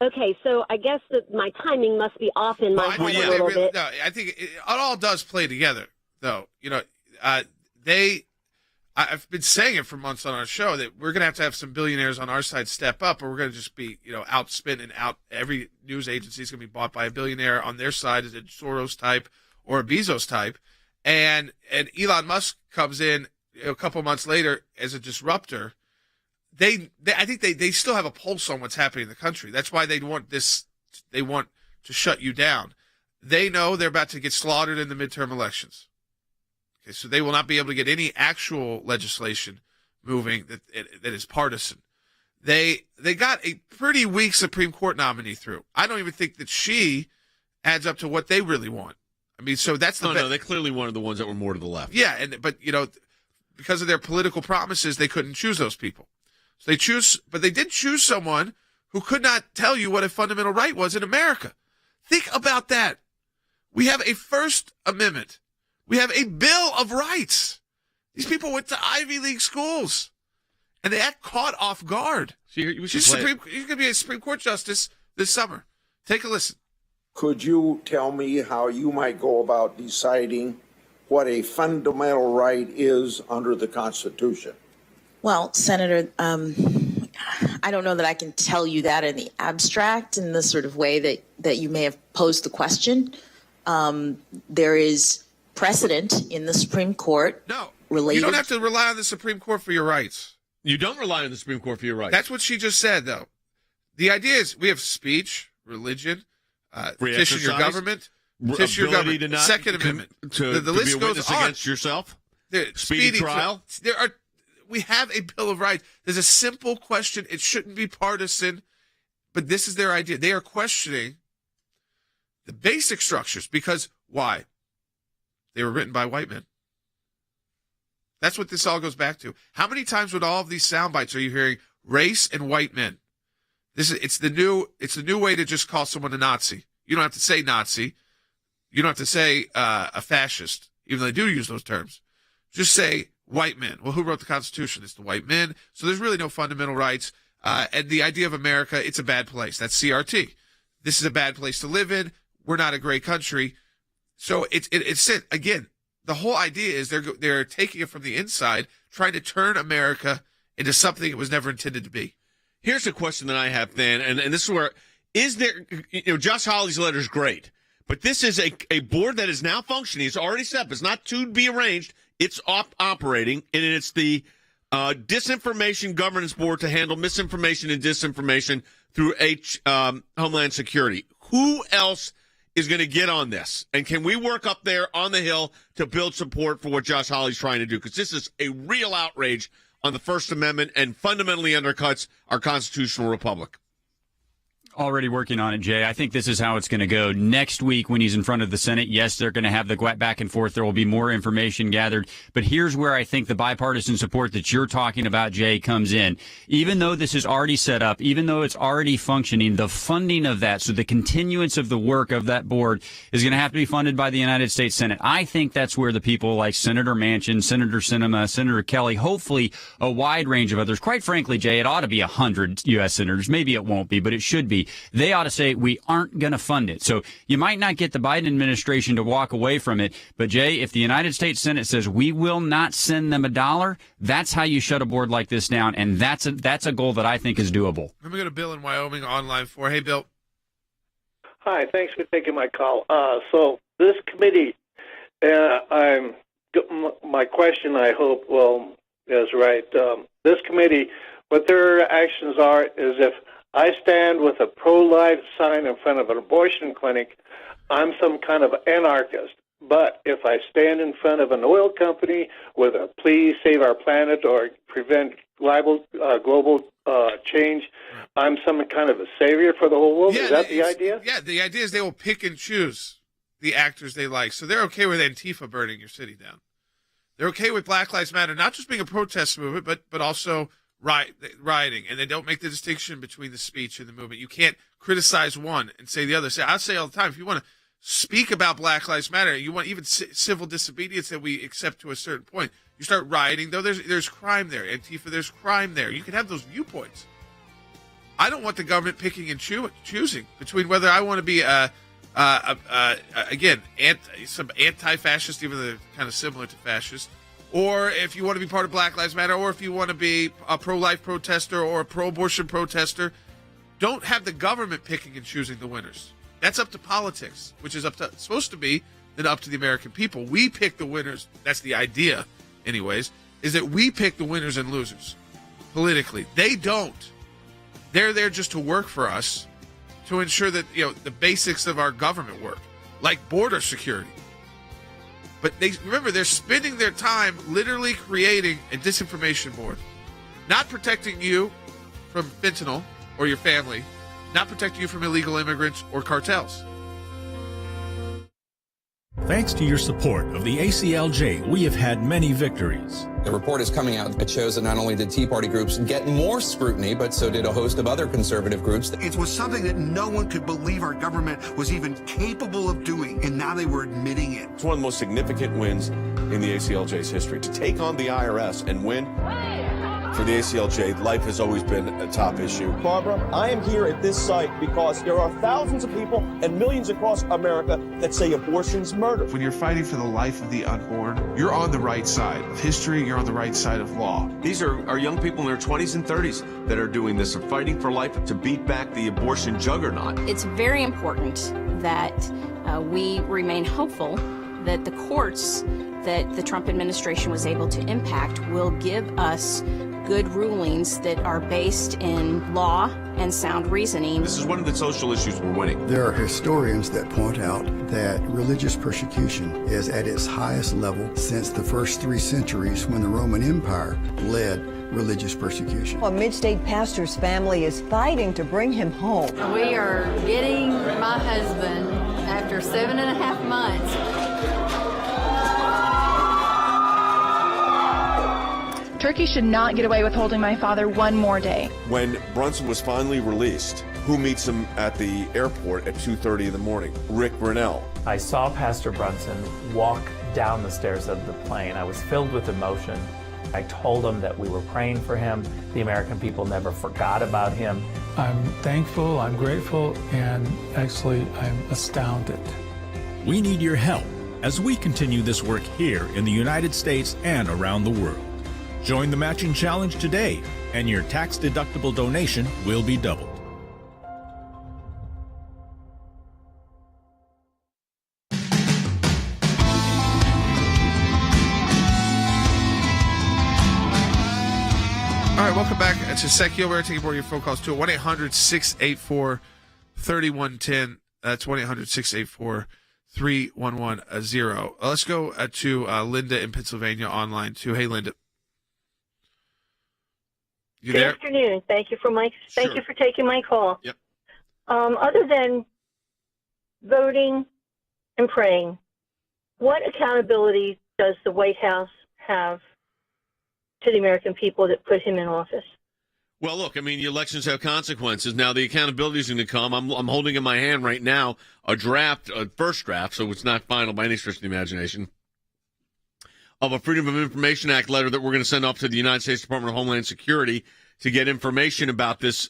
Okay, so I guess that my timing must be off in my head a little bit. No, I think it all does play together, though. You know, I've been saying it for months on our show that we're going to have some billionaires on our side step up, or we're going to just be, outspent and out. Every news agency is going to be bought by a billionaire on their side, as a Soros type or a Bezos type, and Elon Musk comes in a couple months later as a disruptor. I think they still have a pulse on what's happening in the country. That's why they want this. They want to shut you down. They know they're about to get slaughtered in the midterm elections. Okay, so they will not be able to get any actual legislation moving that is partisan. They got a pretty weak Supreme Court nominee through. I don't even think that she adds up to what they really want. I mean, so that's the no, they clearly wanted the ones that were more to the left. Yeah, but because of their political promises, they couldn't choose those people. So they did choose someone who could not tell you what a fundamental right was in America. Think about that. We have a First Amendment. We have a Bill of Rights. These people went to Ivy League schools, and they got caught off guard. She's going to be a Supreme Court justice this summer. Take a listen. Could you tell me how you might go about deciding what a fundamental right is under the Constitution? Well, Senator, I don't know that I can tell you that in the abstract, in the sort of way that you may have posed the question. There is precedent in the Supreme Court. No, related. You don't have to rely on the Supreme Court for your rights. You don't rely on the Supreme Court for your rights. That's what she just said, though. The idea is we have speech, religion, petition your government, petition your government, Second Amendment. The list goes on. Against yourself? Speedy trial? We have a Bill of Rights. There's a simple question. It shouldn't be partisan, but this is their idea. They are questioning the basic structures because why? They were written by white men. That's what this all goes back to. How many times with all of these sound bites are you hearing race and white men? It's the new way to just call someone a Nazi. You don't have to say Nazi. You don't have to say a fascist, even though they do use those terms. Just say white men. Well, who wrote the Constitution? It's the white men. So there's really no fundamental rights. And the idea of America, it's a bad place. That's CRT. This is a bad place to live in. We're not a great country. So it's again, the whole idea is they're taking it from the inside, trying to turn America into something it was never intended to be. Here's a question that I have, Dan, and this is where, is there, Josh Hawley's letter is great, But this is a board that is now functioning. It's already set up. It's not to be arranged. It's operating, and it's the Disinformation Governance Board to handle misinformation and disinformation through Homeland Security. Who else is going to get on this? And can we work up there on the Hill to build support for what Josh Hawley's trying to do? Because this is a real outrage on the First Amendment and fundamentally undercuts our constitutional republic. Already working on it, Jay. I think this is how it's going to go. Next week when he's in front of the Senate, yes, they're going to have the back and forth. There will be more information gathered. But here's where I think the bipartisan support that you're talking about, Jay, comes in. Even though this is already set up, even though it's already functioning, the funding of that, so the continuance of the work of that board is going to have to be funded by the United States Senate. I think that's where the people like Senator Manchin, Senator Sinema, Senator Kelly, hopefully a wide range of others. Quite frankly, Jay, it ought to be 100 U.S. senators. Maybe it won't be, but it should be. They ought to say, we aren't going to fund it. So you might not get the Biden administration to walk away from it. But, Jay, if the United States Senate says we will not send them $1, that's how you shut a board like this down. And that's a goal that I think is doable. Let me go to Bill in Wyoming on line 4. Hey, Bill. Hi, thanks for taking my call. So this committee, my question, I hope, is right. This committee, what their actions are is if I stand with a pro-life sign in front of an abortion clinic, I'm some kind of anarchist. But if I stand in front of an oil company with a please save our planet or prevent global change, I'm some kind of a savior for the whole world. Is that the idea? Yeah, the idea is they will pick and choose the actors they like. So they're okay with Antifa burning your city down. They're okay with Black Lives Matter not just being a protest movement, but also rioting, and they don't make the distinction between the speech and the movement. You can't criticize one and say the other. I say all the time, if you want to speak about Black Lives Matter, you want even civil disobedience that we accept to a certain point, you start rioting, though there's crime there. Antifa, there's crime there. You can have those viewpoints. I don't want the government picking and choosing between whether I want to be again, some anti-fascist, even though they're kind of similar to fascist, or if you want to be part of Black Lives Matter, or if you want to be a pro-life protester or a pro-abortion protester. Don't have the government picking and choosing the winners. That's up to politics, which is supposed to be then up to the American people. We pick the winners. That's the idea, anyways, is that we pick the winners and losers politically. They don't. They're there just to work for us, to ensure that the basics of our government work, like border security. But they're spending their time literally creating a disinformation board, not protecting you from fentanyl or your family, not protecting you from illegal immigrants or cartels. Thanks to your support of the ACLJ, we have had many victories. The report is coming out that shows that not only did Tea Party groups get more scrutiny, but so did a host of other conservative groups. It was something that no one could believe our government was even capable of doing, and now they were admitting it. It's one of the most significant wins in the ACLJ's history. To take on the IRS and win, for the ACLJ, life has always been a top issue. Barbara, I am here at this site because there are thousands of people and millions across America that say abortion's murder. When you're fighting for the life of the unborn, you're on the right side of history, you're on the right side of law. These are young people in their 20s and 30s that are doing this, are fighting for life to beat back the abortion juggernaut. It's very important that we remain hopeful that the courts that the Trump administration was able to impact will give us good rulings that are based in law and sound reasoning. This is one of the social issues we're winning. There are historians that point out that religious persecution is at its highest level since the first 3 centuries when the Roman Empire led religious persecution. A mid-state pastor's family is fighting to bring him home. We are getting my husband after 7.5 months. Turkey should not get away with holding my father one more day. When Brunson was finally released, who meets him at the airport at 2:30 in the morning? Rick Brunell. I saw Pastor Brunson walk down the stairs of the plane. I was filled with emotion. I told him that we were praying for him. The American people never forgot about him. I'm thankful, I'm grateful, and actually I'm astounded. We need your help as we continue this work here in the United States and around the world. Join the matching challenge today, and your tax-deductible donation will be doubled. welcome back to Sekulow. We're taking more of your phone calls to 1-800-684-3110. That's 1-800-684-3110. Let's go to Linda in Pennsylvania online too. Hey, Linda. You Good there? afternoon. Thank you for taking my call. Yep. Other than voting and praying, what accountability does the White House have to the American people that put him in office? Well, look, I mean, the elections have consequences. Now, the accountability is going to come. I'm holding in my hand right now a first draft, so it's not final by any stretch of the imagination, of a Freedom of Information Act letter that we're going to send off to the United States Department of Homeland Security to get information about this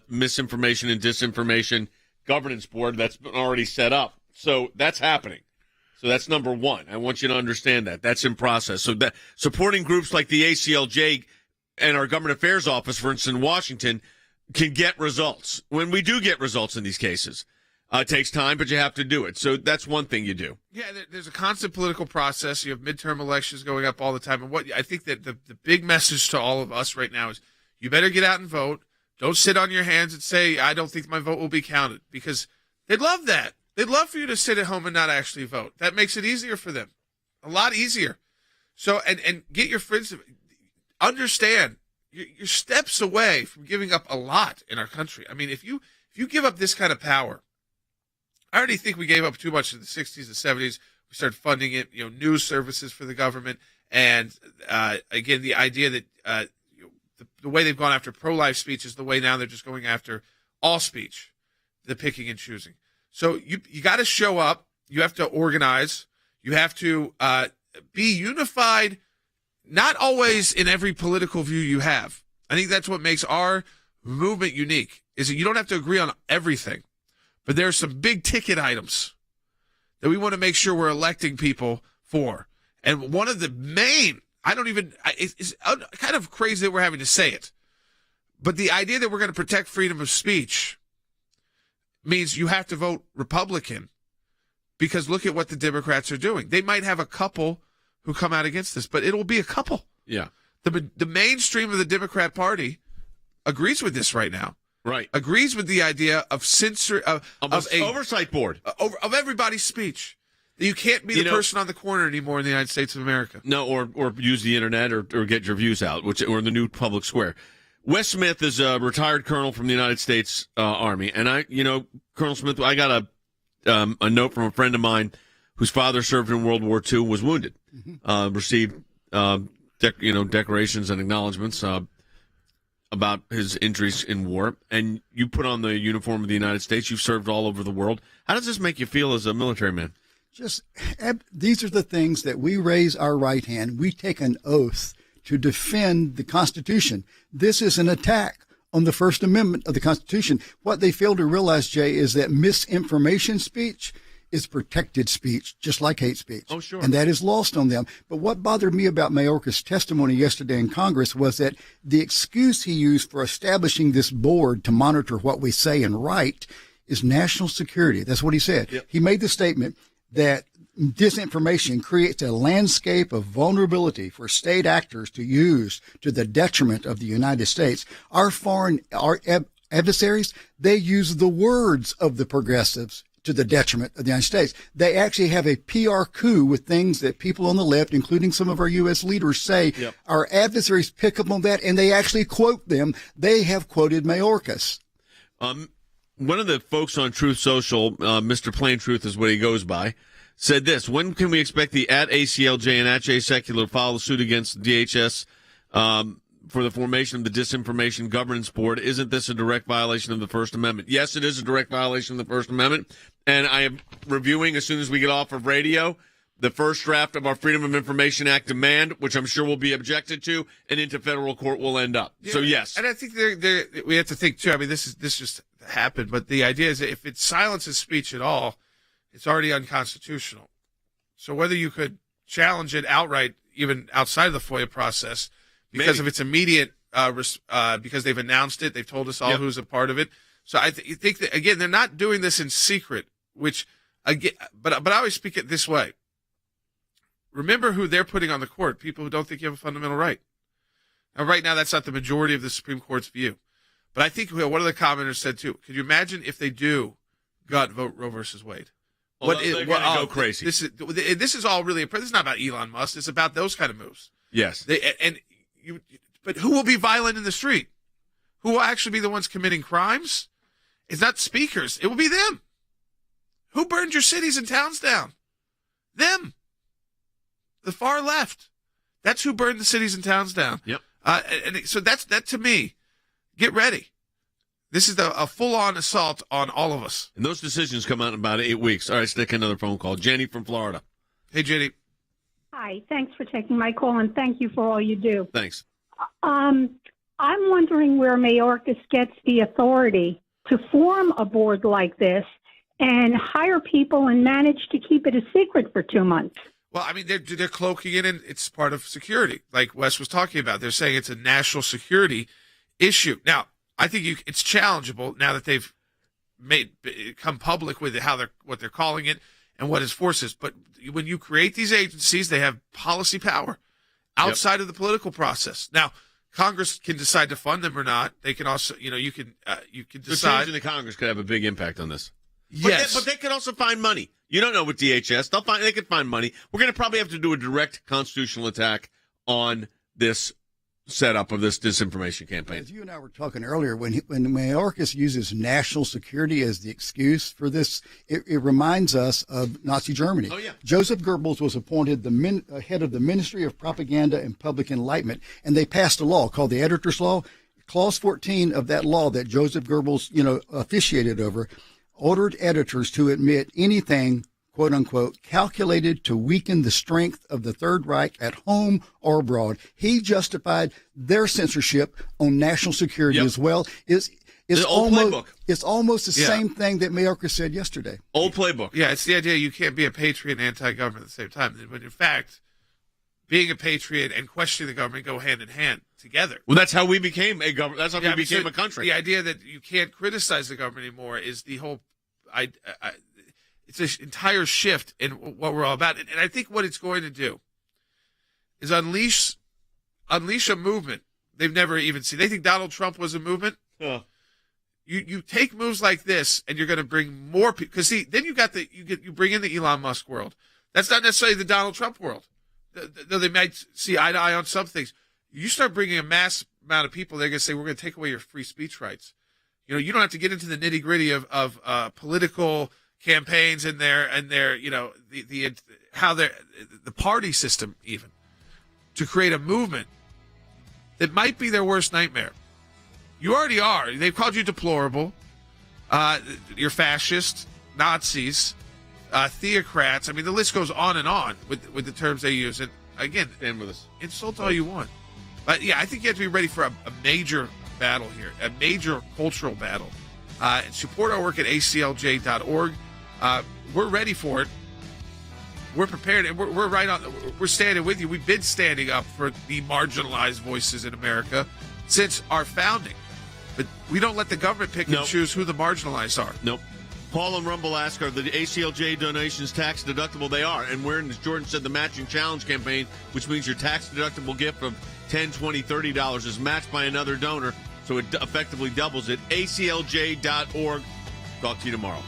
misinformation and disinformation governance board that's been already set up. So that's happening. So that's number one. I want you to understand that. That's in process. So that supporting groups like the ACLJ and our Government Affairs Office, for instance, in Washington, can get results. When we do get results in these cases, it takes time, but you have to do it. So that's one thing you do. Yeah, there's a constant political process. You have midterm elections going up all the time. And what I think that the big message to all of us right now is you better get out and vote. Don't sit on your hands and say, I don't think my vote will be counted, because they'd love that. They'd love for you to sit at home and not actually vote. That makes it easier for them, a lot easier. So, and get your friends to understand you're steps away from giving up a lot in our country. I mean, if you give up this kind of power, I already think we gave up too much in the 60s and 70s. We started funding it, news services for the government. And again, the idea that the way they've gone after pro-life speech is the way now they're just going after all speech, the picking and choosing. So you got to show up. You have to organize. You have to be unified, not always in every political view you have. I think that's what makes our movement unique, is that you don't have to agree on everything. But there are some big ticket items that we want to make sure we're electing people for. And one of the main, it's kind of crazy that we're having to say it, but the idea that we're going to protect freedom of speech means you have to vote Republican, because look at what the Democrats are doing. They might have a couple who come out against this, but it'll be a couple. Yeah. The mainstream of the Democrat Party agrees with this right now. Right. Agrees with the idea of of a oversight board of everybody's speech. You can't be the person on the corner anymore in the United States of America. No, or use the internet or get your views out, or the new public square. Wes Smith is a retired colonel from the United States Army, and Colonel Smith, I got a note from a friend of mine whose father served in World War II, was wounded, received decorations and acknowledgments about his injuries in war, and you put on the uniform of the United States. You've served all over the world. How does this make you feel as a military man? These are the things that we raise our right hand. We take an oath to defend the Constitution. This is an attack on the First Amendment of the Constitution. What they fail to realize, Jay, is that misinformation speech is protected speech, just like hate speech. Oh, sure. And that is lost on them. But what bothered me about Mayorkas' testimony yesterday in Congress was that the excuse he used for establishing this board to monitor what we say and write is national security. That's what he said. Yep. He made the statement that disinformation creates a landscape of vulnerability for state actors to use to the detriment of the United States. Our adversaries, they use the words of the progressives to the detriment of the United States. They actually have a PR coup with things that people on the left, including some of our U.S. leaders, say. Yep. Our adversaries pick up on that, and they actually quote them. They have quoted Mayorkas. One of the folks on Truth Social, Mr. Plain Truth is what he goes by, said this: when can we expect the @ACLJ and @Sekulow to file a suit against DHS for the formation of the Disinformation Governance Board? Isn't this a direct violation of the First Amendment? Yes, it is a direct violation of the First Amendment. And I am reviewing, as soon as we get off of radio, the first draft of our Freedom of Information Act demand, which I'm sure will be objected to, and into federal court will end up. Yeah, so, yes. And I think we have to think, too. I mean, this just happened. But the idea is that if it silences speech at all, it's already unconstitutional. So whether you could challenge it outright, even outside of the FOIA process, because of its immediate, because they've announced it, they've told us all who's a part of it. So I think that, again, they're not doing this in secret, which, again, but I always speak it this way. Remember who they're putting on the court, people who don't think you have a fundamental right. Now, right now, that's not the majority of the Supreme Court's view. But I think one of the commenters said, too, could you imagine if they do vote Roe versus Wade? They're going to go crazy. This is all really, this is not about Elon Musk. It's about those kind of moves. Yes. But who will be violent in the street? Who will actually be the ones committing crimes? It's not speakers. It will be them. Who burned your cities and towns down? Them. The far left. That's who burned the cities and towns down. Yep. So that to me, get ready. This is a full-on assault on all of us. And those decisions come out in about 8 weeks. All right, let's take another phone call. Jenny from Florida. Hey, Jenny. Hi, thanks for taking my call, and thank you for all you do. Thanks. I'm wondering where Mayorkas gets the authority to form a board like this and hire people and manage to keep it a secret for 2 months. Well, I mean, they're cloaking it, and it's part of security, like Wes was talking about. They're saying it's a national security issue. Now, I think it's challengeable now that they've come public with what they're calling it and what its force is. But when you create these agencies, they have policy power outside of the political process. Now, Congress can decide to fund them or not. They can also, you can decide. Changing the Congress could have a big impact on this. Yes, but they could also find money. You don't know with DHS. They could find money. We're going to probably have to do a direct constitutional attack on this setup of this disinformation campaign. As you and I were talking earlier, when Mayorkas uses national security as the excuse for this, it reminds us of Nazi Germany. Oh, yeah. Joseph Goebbels was appointed the head of the Ministry of Propaganda and Public Enlightenment, and they passed a law called the Editor's Law. Clause 14 of that law that Joseph Goebbels, officiated over, ordered editors to admit anything, quote unquote, calculated to weaken the strength of the Third Reich at home or abroad. He justified their censorship on national security as well. It's almost the same thing that Mayorkas said yesterday. Old playbook. Yeah, it's the idea you can't be a patriot and anti-government at the same time. When in fact, being a patriot and questioning the government go hand in hand together. Well, that's how we became a government. That's how we became a country. The idea that you can't criticize the government anymore is the whole. It's an entire shift in what we're all about, and I think what it's going to do is unleash a movement they've never even seen. They think Donald Trump was a movement. You take moves like this, and you're going to bring more people. Because then you bring in the Elon Musk world. That's not necessarily the Donald Trump world. Though they might see eye to eye on some things. You start bringing a mass amount of people, they're going to say, we're going to take away your free speech rights. You don't have to get into the nitty gritty of political campaigns and their the party system even to create a movement that might be their worst nightmare. You already are. They've called you deplorable. You're fascist, Nazis, theocrats. I mean, the list goes on and on with the terms they use. And again, stand with us. Insult all you want. But yeah, I think you have to be ready for a major battle here, a major cultural battle. And support our work at ACLJ.org. We're ready for it. We're prepared, and we're right on. We're standing with you. We've been standing up for the marginalized voices in America since our founding. But we don't let the government pick and choose who the marginalized are. Nope. Paul and Rumble ask, are the ACLJ donations tax deductible? They are. And we're in, as Jordan said, the Matching Challenge campaign, which means your tax deductible gift of $10, $20, $30 is matched by another donor. So it effectively doubles it. ACLJ.org. Talk to you tomorrow.